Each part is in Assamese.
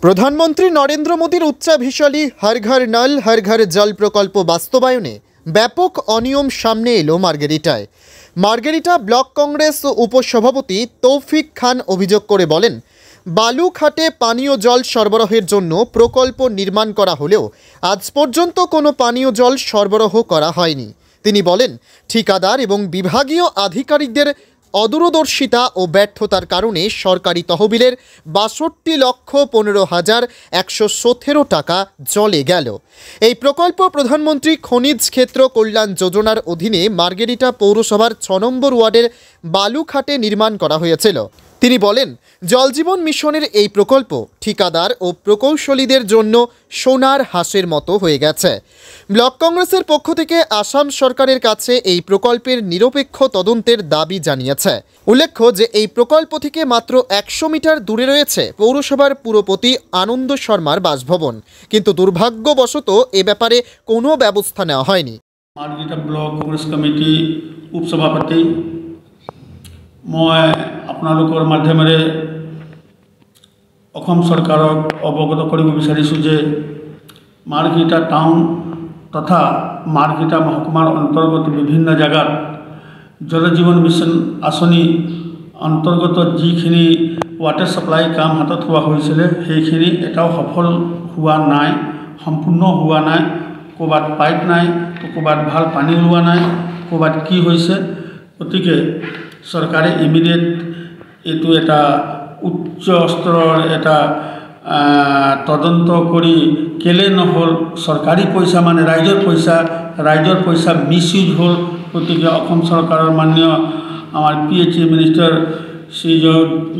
প্রধানমন্ত্রী নরেন্দ্র মোদীর উচ্চাভিলাষী হর ঘর নল হর ঘর জল প্রকল্প বাস্তবায়নে ব্যাপক অনিয়ম সামনে এলো মার্গেরিটায়। মার্গেরিটা ব্লক কংগ্রেস উপসভাপতি তৌফিক খান অভিযোগ করে বলেন, বালুঘাটে পানীয় জল সরবরাহের জন্য প্রকল্প নির্মাণ করা হলেও আজ পর্যন্ত কোনো পানীয় জল সরবরাহ করা হয়নি। তিনি বলেন, ঠিকাদার এবং বিভাগীয় আধিকারিকদের অদূরদর্শিতা ও ব্যর্থতার কারণে সরকারি তহবিলের ৬২,১৫,১১৭ টাকা জলে গেল। এই প্রকল্প প্রধানমন্ত্রী খনিজ ক্ষেত্র কল্যাণ যোজনার অধীনে মার্গেরিটা পৌরসভার ৬ নম্বর ওয়ার্ডের বালুঘাটে নির্মাণ করা হয়েছিল। তিনি বলেন, জলজীবন মিশনের এই প্রকল্প ঠিকাদার ও প্রকৌশলীদের জন্য সোনার হাঁসের মতো হয়ে গেছে। ব্লক কংগ্রেসের পক্ষ থেকে আসাম সরকারের কাছে এই প্রকল্পের নিরপেক্ষ তদন্তের দাবি জানিয়েছে। উল্লেখ্য যে এই প্রকল্প থেকে মাত্র ১০০ মিটার দূরে রয়েছে পৌরসভার পুরপতি আনন্দ শর্মার বাসভবন, কিন্তু দুর্ভাগ্যবশত এ ব্যাপারে কোনো ব্যবস্থা নেওয়া হয়নি। মার্গেরিটা ব্লক কংগ্রেস কমিটি উপসভাপতি মই আপোনালোকৰ মাধ্যমেৰে অসম চৰকাৰক অৱগত কৰিব বিচাৰিছোঁ যে মাৰ্গেৰিটা টাউন তথা মাৰ্গেৰিটা মহকুমাৰ অন্তৰ্গত বিভিন্ন জেগাত জল জীৱন মিছন আঁচনি অন্তৰ্গত যিখিনি ৱাটাৰ ছাপ্লাই কাম হাতত লোৱা হৈছিলে সেইখিনি এটাও সফল হোৱা নাই, সম্পূৰ্ণ হোৱা নাই। ক'ৰবাত পাইপ নাই, ক'ৰবাত ভাল পানী ওলোৱা নাই, ক'ৰবাত কি হৈছে। গতিকে চৰকাৰে ইমিডিয়েট এইটো এটা উচ্চ স্তৰৰ এটা তদন্ত কৰি কেলে নহ'ল, চৰকাৰী পইচা মানে ৰাইজৰ পইচা মিছ ইউজ হ'ল। গতিকে অসম চৰকাৰৰ মাননীয় আমাৰ PHE মিনিষ্টাৰ শ্ৰী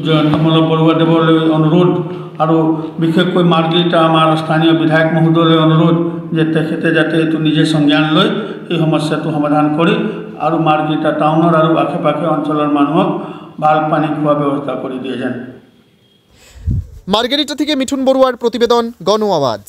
জয়ন্ত বৰুৱাদেৱলৈ অনুৰোধ, আৰু বিশেষকৈ মাৰ্গেৰিটা আমাৰ স্থানীয় বিধায়ক মহোদয়লৈ অনুৰোধ যে তেখেতে যাতে এইটো নিজে সংজ্ঞান লৈ এই সমস্যাটো সমাধান কৰি আৰু মাৰ্গেৰিটা টাউনৰ আৰু আশে পাশে অঞ্চলৰ মানুহক ভাল পানী খোৱা ব্যৱস্থা কৰি দিয়ে যেন। মাৰ্গেৰিটা থেকে মিঠুন বড়ুয়াৰ প্ৰতিবেদন, গণ আওয়াজ।